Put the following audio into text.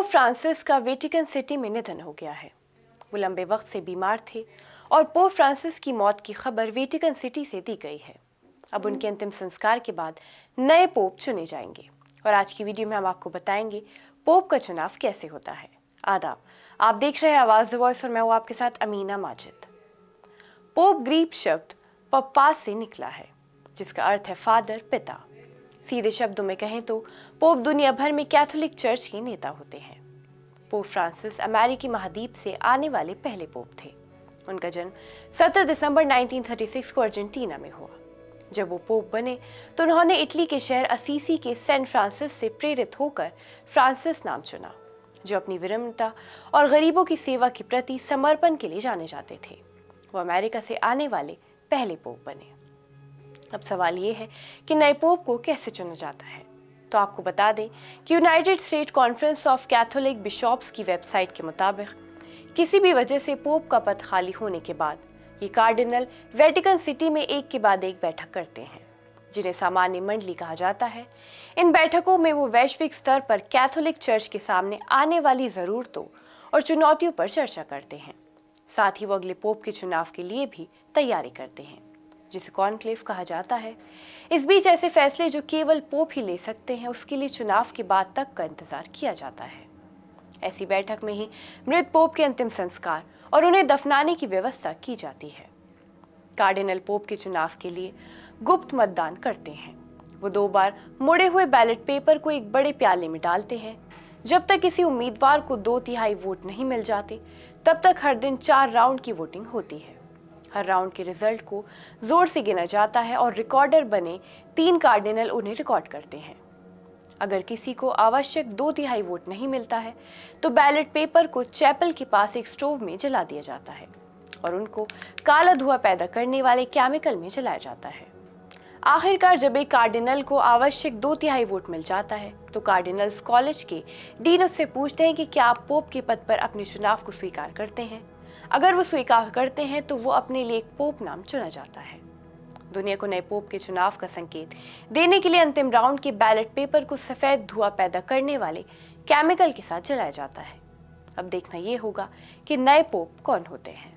Francis का Vatican city में निधन हो गया है। वो लंबे वक्त से बीमार थे और पोप फ्रांसिस की मौत की खबर वेटिकन सिटी से दी गई है। अब उनके अंतिम संस्कार के बाद नए पोप चुने जाएंगे और आज की वीडियो में हम आपको बताएंगे पोप का चुनाव कैसे होता है। आदाब, आप देख रहे हैं आवाज द वॉइस और मैं हूं आपके साथ अमीना माजिद। पोप ग्रीक शब्द पप्पास से निकला है, जिसका अर्थ है फादर, पिता। सीधे शब्दों में कहें तो पोप दुनिया भर में कैथोलिक चर्च के नेता होते हैं। पोप फ्रांसिस अमेरिकी महाद्वीप से आने वाले पहले पोप थे। उनका जन्म 17 दिसंबर 1936 को अर्जेंटीना में हुआ। जब वो पोप बने तो उन्होंने इटली के शहर असीसी के सेंट फ्रांसिस से प्रेरित होकर फ्रांसिस नाम चुना, जो अपनी विनम्रता और गरीबों की सेवा के प्रति समर्पण के लिए जाने जाते थे। वो अमेरिका से आने वाले पहले पोप बने। अब सवाल ये है कि नए पोप को कैसे चुना जाता है। तो आपको बता दें कि United State Conference of Catholic Bishops की वेबसाइट के मुताबिक किसी भी वजह से पोप का पद खाली होने के बाद ये कार्डिनल वेटिकन सिटी में एक के बाद एक बैठक करते हैं, जिन्हें सामान्य मंडली कहा जाता है। इन बैठकों में वो वैश्विक स्तर पर कैथोलिक चर्च के सामने आने वाली जरूरतों और चुनौतियों पर चर्चा करते हैं। साथ ही वो अगले पोप के चुनाव के लिए भी तैयारी करते हैं, जिसे कॉन्क्लेव कहा जाता है। इस बीच ऐसे फैसले जो केवल पोप ही ले सकते हैं, उसके लिए चुनाव के बाद तक का इंतजार किया जाता है। ऐसी बैठक में ही मृत पोप के अंतिम संस्कार और उन्हें दफनाने की व्यवस्था की जाती है। कार्डिनल पोप के चुनाव के लिए गुप्त मतदान करते हैं। वो 2 बार मुड़े हुए बैलेट पेपर को एक बड़े प्याले में डालते हैं। जब तक किसी उम्मीदवार को 2/3 वोट नहीं मिल जाते, तब तक हर दिन 4 राउंड की वोटिंग होती है। हर राउंड के रिजल्ट को जोर से गिना जाता है और रिकॉर्डर बने 3 कार्डिनल उन्हें रिकॉर्ड करते हैं। अगर किसी को आवश्यक 2/3 वोट नहीं मिलता है तो बैलेट पेपर को चैपल के पास एक स्टोव में जला दिया जाता है और उनको काला धुआं पैदा करने वाले केमिकल में जलाया जाता है। आखिरकार जब एक कार्डिनल को आवश्यक 2/3 वोट मिल जाता है तो कार्डिनल्स कॉलेज के डीन उससे पूछते हैं कि क्या आप पोप के पद पर अपने चुनाव को स्वीकार करते हैं। अगर वो स्वीकार करते हैं तो वो अपने लिए एक पोप नाम चुना जाता है। दुनिया को नए पोप के चुनाव का संकेत देने के लिए अंतिम राउंड के बैलेट पेपर को सफेद धुआं पैदा करने वाले केमिकल के साथ जलाया जाता है। अब देखना यह होगा कि नए पोप कौन होते हैं।